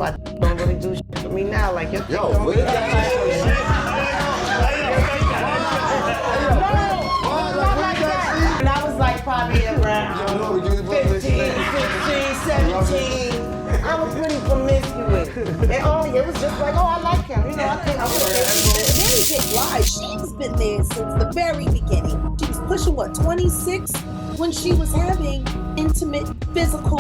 why don't really do shit for me now. Like, your Yo, what is and I was like probably around 15, 16, 17. I was pretty promiscuous. And it was just like, oh, I like him. You know, I think I would have. Mary J. Blige, she's been there since the very beginning. She was pushing, 26? When she was having intimate physical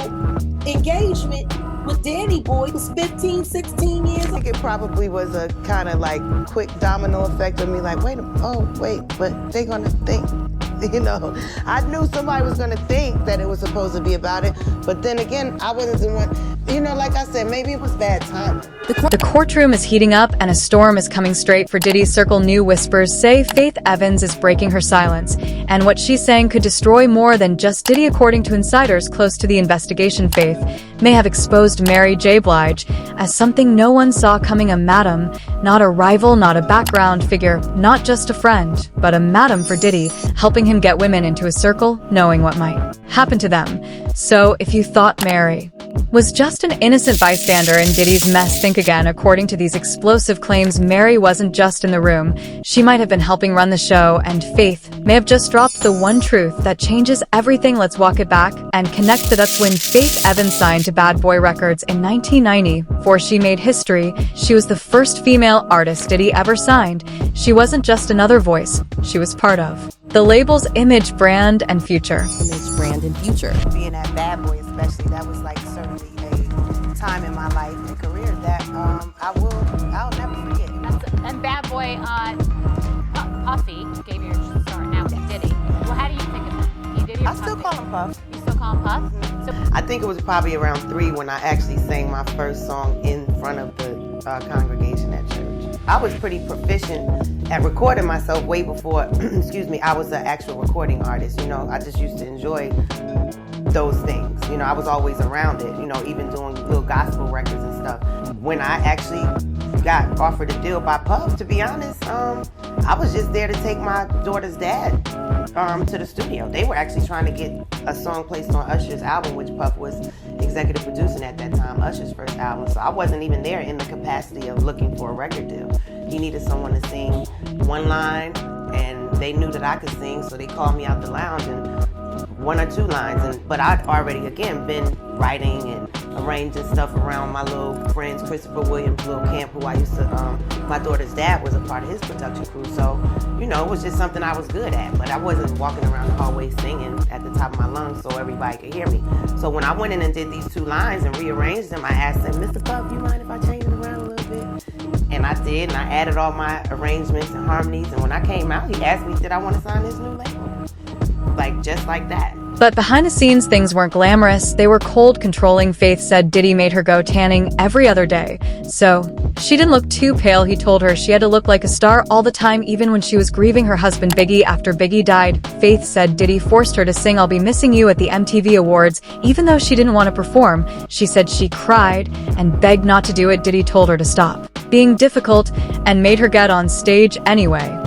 engagement with Danny Boy. It was 15, 16 years. I think it probably was a kind of like quick domino effect of me like, wait, but they're gonna think. You know, I knew somebody was gonna think that it was supposed to be about it, but then again, I wasn't the one. You know, like I said, maybe it was bad timing. The courtroom is heating up and a storm is coming straight for Diddy's circle. New whispers say Faith Evans is breaking her silence, and what she's saying could destroy more than just Diddy. According to insiders close to the investigation, Faith may have exposed Mary J. Blige as something no one saw coming, a madam, not a rival, not a background figure, not just a friend, but a madam for Diddy, helping him get women into his circle, knowing what might happen to them. So if you thought Mary was just an innocent bystander in Diddy's mess, think again. According to these explosive claims, Mary wasn't just in the room. She might have been helping run the show, and Faith may have just dropped the one truth that changes everything. Let's walk it back and connect the dots. When Faith Evans signed to Bad Boy Records in 1990, before she made history, she was the first female artist Diddy ever signed. She wasn't just another voice, she was part of the label's image, brand, and future. Image, brand, and future. Being that Bad Boy especially, that was like certainly a time in my life and career that I'll never forget. And Bad Boy, Puffy gave you your start now with Diddy. Well, how do you think of him? You Diddy or I still call him Puff. You still call him Puff? Mm-hmm. So I think it was probably around 3 when I actually sang my first song in front of the congregation at church. I was pretty proficient at recording myself way before, excuse me, I was an actual recording artist. You know, I just used to enjoy those things. You know, I was always around it, you know, even doing little gospel records and stuff. When I actually got offered a deal by Puff, to be honest, I was just there to take my daughter's dad to the studio. They were actually trying to get a song placed on Usher's album, which Puff was executive producing at that time, Usher's first album. So I wasn't even there in the capacity of looking for a record deal. He needed someone to sing one line, and they knew that I could sing, so they called me out the lounge and 1 or 2 lines. But I'd already, again, been writing and arranging stuff around my little friends, Christopher Williams' little camp, who I used to, my daughter's dad was a part of his production crew. So, you know, it was just something I was good at, but I wasn't walking around the hallway singing at the top of my lungs so everybody could hear me. So when I went in and did these 2 lines and rearranged them, I asked him, Mr. Puff, do you mind if I change it around a little bit? And I did, and I added all my arrangements and harmonies, and when I came out, he asked me, did I want to sign his new label? Like, just like that. But behind the scenes, things weren't glamorous. They were cold, controlling. Faith said Diddy made her go tanning every other day. So she didn't look too pale. He told her she had to look like a star all the time, even when she was grieving her husband Biggie. After Biggie died, Faith said Diddy forced her to sing I'll Be Missing You at the MTV Awards, even though she didn't want to perform. She said she cried and begged not to do it. Diddy told her to stop being difficult and made her get on stage anyway.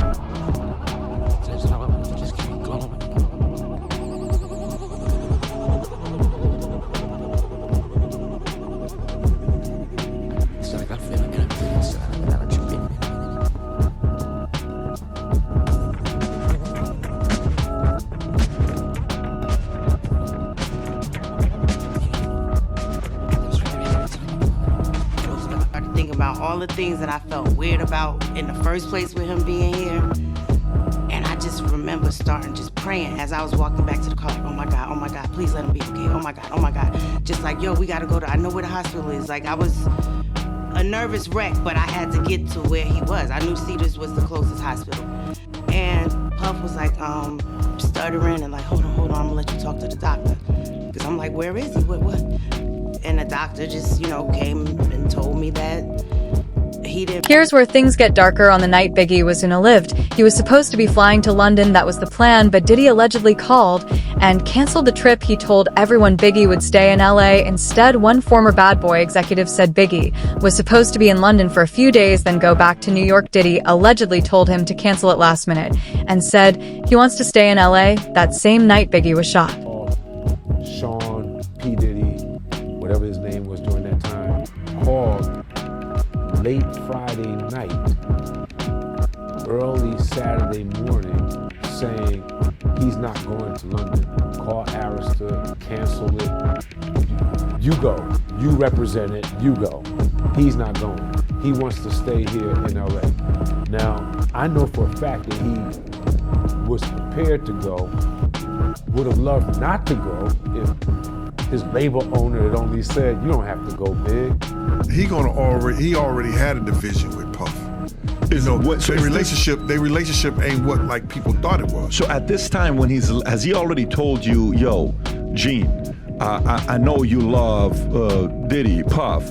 About all the things that I felt weird about in the first place with him being here. And I just remember starting just praying as I was walking back to the car, like, oh my God, please let him be okay. Oh my God. Just like, yo, we gotta go I know where the hospital is. Like, I was a nervous wreck, but I had to get to where he was. I knew Cedars was the closest hospital. And Puff was like, stuttering and like, hold on, I'm gonna let you talk to the doctor. Because I'm like, where is he? What? And the doctor just, you know, came and told me that he didn't. Here's where things get darker. On the night Biggie was in a lift, he was supposed to be flying to London. That was the plan, but Diddy allegedly called and canceled the trip. He told everyone Biggie would stay in LA. Instead, one former Bad Boy executive said Biggie was supposed to be in London for a few days, then go back to New York. Diddy allegedly told him to cancel it last minute and said he wants to stay in LA. That same night Biggie was shot. Sean P. Diddy, whatever his name was during that time, called late Friday night, early Saturday morning, saying he's not going to London. Call Arista, cancel it. You go. You represent it. You go. He's not going. He wants to stay here in LA. Now, I know for a fact that he was prepared to go, would have loved not to go if his label owner had only said, you don't have to go big. He already had a division with Puff. You know, their relationship ain't what like people thought it was. So at this time when has he already told you, yo, Gene, I know you love Diddy, Puff.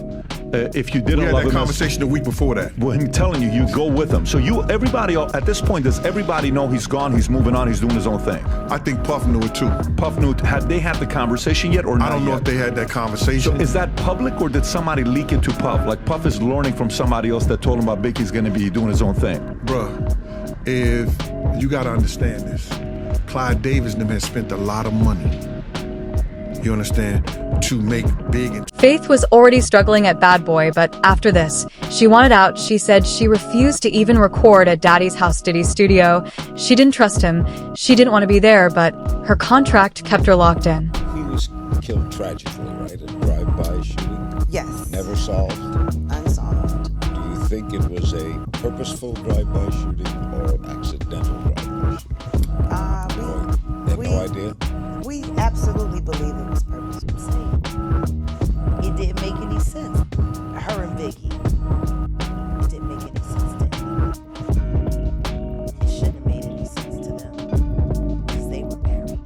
If you didn't we had love that him, conversation the week before that. Well, I'm telling you, you go with him. So everybody at this point, does everybody know he's gone? He's moving on. He's doing his own thing. I think Puff knew it too. Puff knew it. Had they had the conversation yet, or not? I don't know if they had that conversation. So is that public, or did somebody leak it to Puff? Like Puff is learning from somebody else that told him about Biggie's going to be doing his own thing. Bruh, if you got to understand this, Clive Davis and them had spent a lot of money. You understand? To make big. Faith was already struggling at Bad Boy, but after this, she wanted out. She said she refused to even record at Daddy's House Diddy's studio. She didn't trust him. She didn't want to be there, but her contract kept her locked in. He was killed tragically, right? A drive-by shooting? Yes. Never solved? Unsolved. Do you think it was a purposeful drive-by shooting or an accidental drive-by shooting? You have no idea? We absolutely believe it was purposeful. It didn't make any sense. Her and Biggie. It didn't make any sense to anyone. It shouldn't have made any sense to them. Because they were married.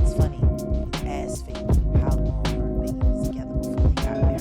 It's funny. You ask Faith how long her and Biggie was together before they got married.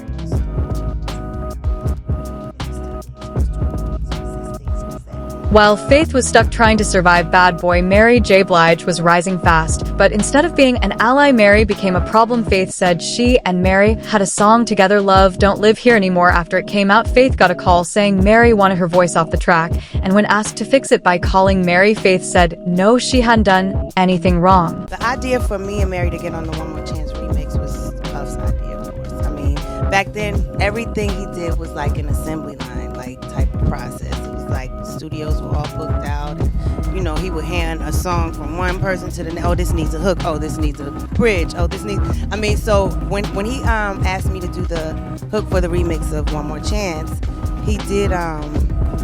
While Faith was stuck trying to survive Bad Boy, Mary J. Blige was rising fast. But instead of being an ally, Mary became a problem. Faith said she and Mary had a song together, Love Don't Live Here Anymore. After it came out, Faith got a call saying Mary wanted her voice off the track. And when asked to fix it by calling Mary, Faith said no, she hadn't done anything wrong. The idea for me and Mary to get on the One More Chance remix was Puff's idea, of course. I mean, back then, everything he did was like an assembly line, like type of process. Like studios were all booked out, and, you know, he would hand a song from one person to the next. Oh, this needs a hook. Oh, this needs a bridge. Oh, this needs. I mean, so when he asked me to do the hook for the remix of One More Chance, he did.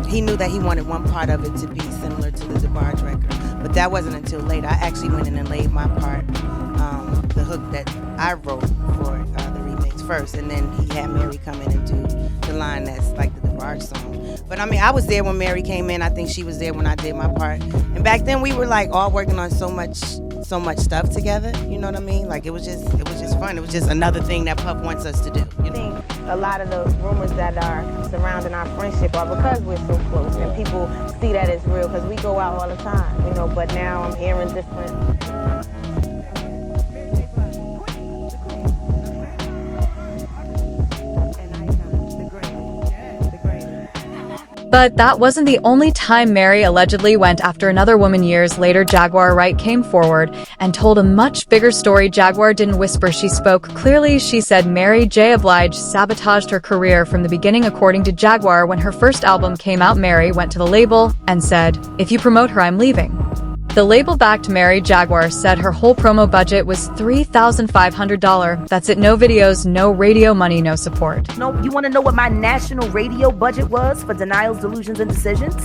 He knew that he wanted one part of it to be similar to the DeBarge record, but that wasn't until later. I actually went in and laid my part, the hook that I wrote for the remix first, and then he had Mary come in and do the line that's like the DeBarge song. But I mean, I was there when Mary came in. I think she was there when I did my part. And back then we were like all working on so much stuff together. You know what I mean? Like it was just fun. It was just another thing that Puff wants us to do. You know? I think a lot of the rumors that are surrounding our friendship are because we're so close and people see that as real because we go out all the time, you know, but now I'm hearing different. But that wasn't the only time Mary allegedly went after another woman. Years later, Jaguar Wright came forward and told a much bigger story. Jaguar didn't whisper, she spoke clearly. She said Mary J. Blige sabotaged her career from the beginning. According to Jaguar, when her first album came out, Mary went to the label and said, if you promote her, I'm leaving. The label backed Mary. Jaguar said her whole promo budget was $3,500. That's it, no videos, no radio money, no support. No, you want to know what my national radio budget was for Denials, Delusions, and Decisions?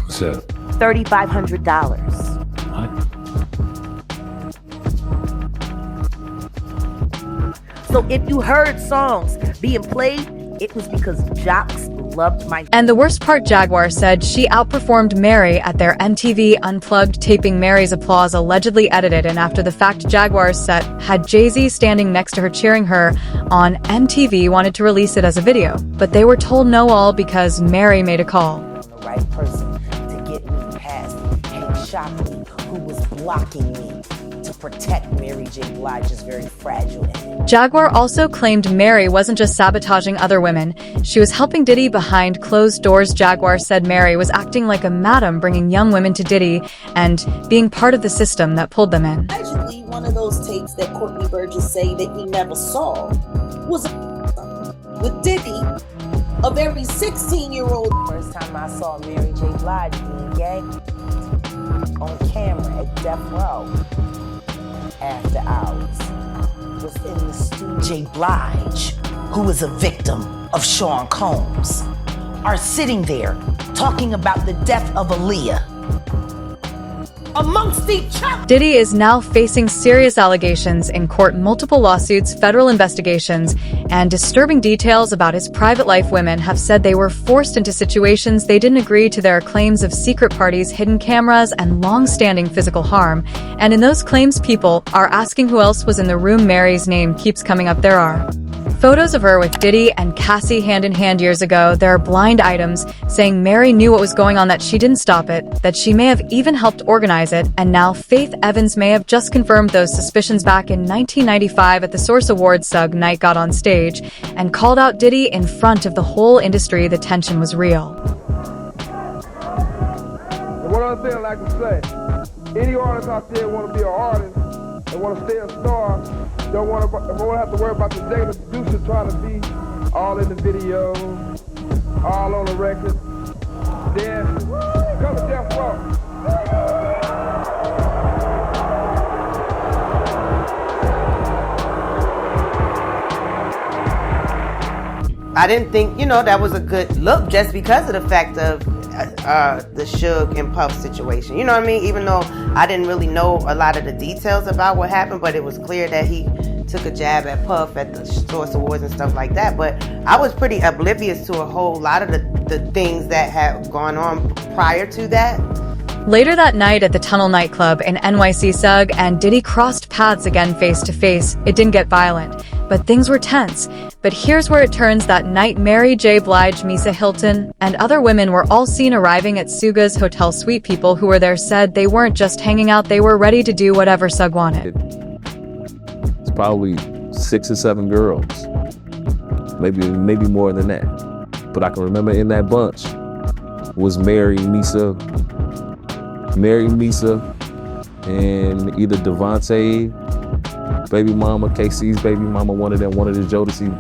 What's that? $3,500. What? So if you heard songs being played, it was because jocks loved my... And the worst part, Jaguar said she outperformed Mary at their MTV Unplugged taping. Mary's applause allegedly edited, and after the fact, Jaguar's set had Jay-Z standing next to her cheering her on. MTV wanted to release it as a video, but they were told no, all because Mary made a call. The right person to get me past Hank Shockley, who was blocking me to protect Mary J. Blige's very fragile image. Jaguar also claimed Mary wasn't just sabotaging other women, she was helping Diddy behind closed doors. Jaguar said Mary was acting like a madam, bringing young women to Diddy and being part of the system that pulled them in. Allegedly, one of those tapes that Courtney Burgess say that he never saw was with Diddy, a very 16-year-old. First time I saw Mary J. Blige being gay on camera at Death Row after hours was in the studio. J. Blige, who was a victim of Sean Combs, are sitting there talking about the death of Aaliyah amongst each other. Diddy is now facing serious allegations in court, multiple lawsuits, federal investigations, and disturbing details about his private life. Women have said they were forced into situations they didn't agree to. There are claims of secret parties, hidden cameras, and long-standing physical harm. And in those claims, people are asking who else was in the room. Mary's name keeps coming up. There are photos of her with Diddy and Cassie hand in hand years ago. There are blind items saying Mary knew what was going on, that she didn't stop it, that she may have even helped organize it, and now Faith Evans may have just confirmed those suspicions. Back in 1995 at the Source Awards, Suge Knight got on stage and called out Diddy in front of the whole industry. The tension was real. And one other thing I'd like to say, any artist out there want to be an artist and want to stay a star, don't want to have to worry about the executive producer trying to be all in the video, all on the record. Then come to Death Row. I didn't think, that was a good look just because of the fact of the Suge and Puff situation. You know what I mean? Even though I didn't really know a lot of the details about what happened, but it was clear that he took a jab at Puff at the Source Awards and stuff like that. But I was pretty oblivious to a whole lot of the things that had gone on prior to that. Later that night at the Tunnel nightclub in NYC, Suge and Diddy crossed paths again face to face. It didn't get violent, but things were tense. But here's where it turns. That night, Mary J. Blige, Misa Hilton, and other women were all seen arriving at Suga's hotel suite. People who were there said they weren't just hanging out, they were ready to do whatever Suge wanted. It's probably 6 or 7 girls, maybe more than that. But I can remember in that bunch was Mary, Misa, and either Devontae, baby mama, KC's baby mama, one of the Jodeci.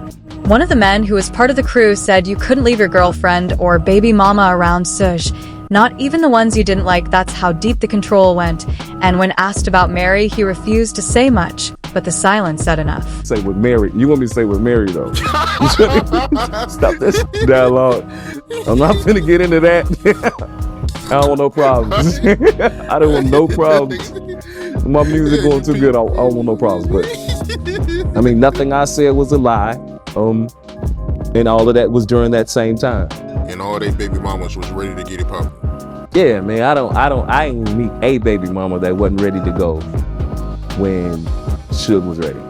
One of the men who was part of the crew said you couldn't leave your girlfriend or baby mama around Suge, not even the ones you didn't like. That's how deep the control went. And when asked about Mary, he refused to say much, but the silence said enough. Say with Mary. You want me to say with Mary, though? Stop this dialogue. I'm not finna get into that. I don't want no problems. I don't want no problems. My music going too good. I don't want no problems. But I mean, nothing I said was a lie. And all of that was during that same time. And all they baby mamas was ready to get it poppin'. Yeah, man. I ain't meet a baby mama that wasn't ready to go when Suge was ready.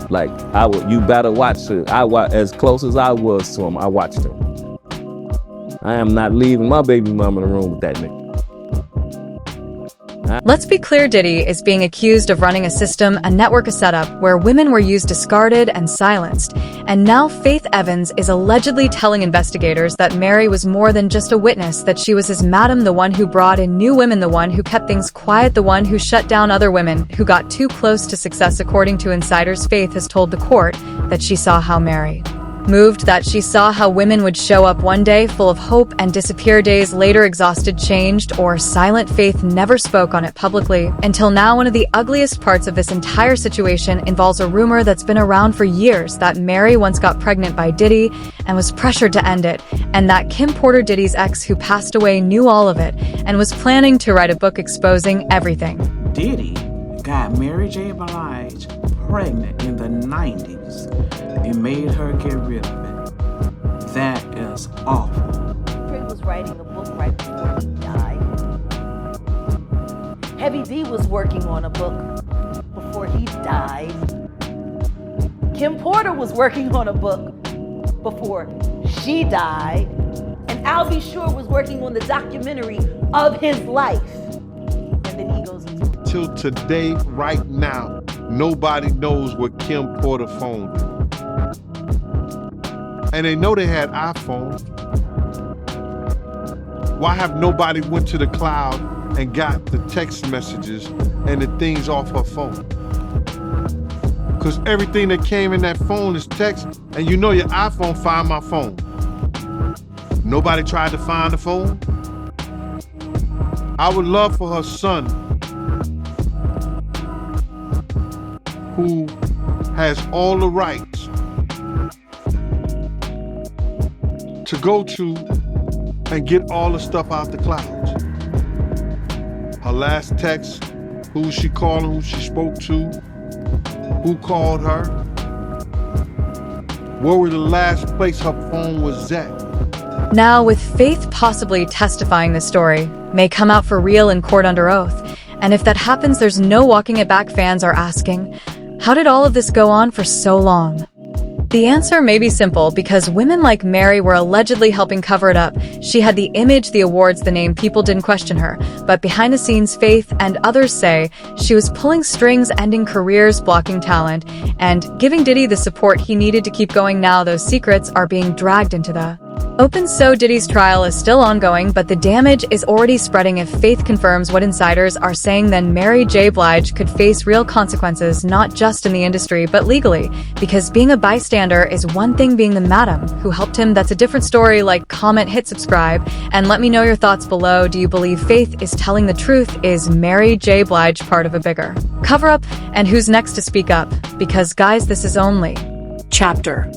Like you better watch Suge. I watch as close as I was to him. I watched him. I am not leaving my baby mama in the room with that nigga. Let's be clear, Diddy is being accused of running a system, a network, a setup where women were used, discarded, and silenced. And now Faith Evans is allegedly telling investigators that Mary was more than just a witness, that she was his madam, the one who brought in new women, the one who kept things quiet, the one who shut down other women who got too close to success. According to insiders, Faith has told the court that she saw how Mary moved, that she saw how women would show up one day full of hope and disappear days later exhausted, changed, or silent. Faith never spoke on it publicly until now. One of the ugliest parts of this entire situation involves a rumor that's been around for years, that Mary once got pregnant by Diddy and was pressured to end it, and that Kim Porter, Diddy's ex who passed away, knew all of it and was planning to write a book exposing everything. Diddy got Mary J. Blige pregnant in the 90s and made her get rid of it. That is awful. Prince was writing a book right before he died. Heavy D was working on a book before he died. Kim Porter was working on a book before she died. And Al B. Sure was working on the documentary of his life. And then he goes into it. Till today, right now, nobody knows what Kim Porter phone is. And they know they had iPhones. Why have nobody went to the cloud and got the text messages and the things off her phone? Because everything that came in that phone is text, and you know your iPhone find my phone. Nobody tried to find the phone. I would love for her son, who has all the rights, to go to and get all the stuff out the clouds. Her last text, who she called, who she spoke to, who called her, where was the last place her phone was at. Now, with Faith possibly testifying the story, may come out for real in court under oath. And if that happens, there's no walking it back. Fans are asking, how did all of this go on for so long? The answer may be simple, because women like Mary were allegedly helping cover it up. She had the image, the awards, the name, people didn't question her. But behind the scenes, Faith and others say she was pulling strings, ending careers, blocking talent, and giving Diddy the support he needed to keep going. Now those secrets are being dragged into the open. So Diddy's trial is still ongoing, but the damage is already spreading. If Faith confirms what insiders are saying, then Mary J. Blige could face real consequences, not just in the industry, but legally. Because being a bystander is one thing, being the madam who helped him, that's a different story. Like, comment, hit subscribe, and let me know your thoughts below. Do you believe Faith is telling the truth? Is Mary J. Blige part of a bigger cover-up? And who's next to speak up? Because guys, this is only chapter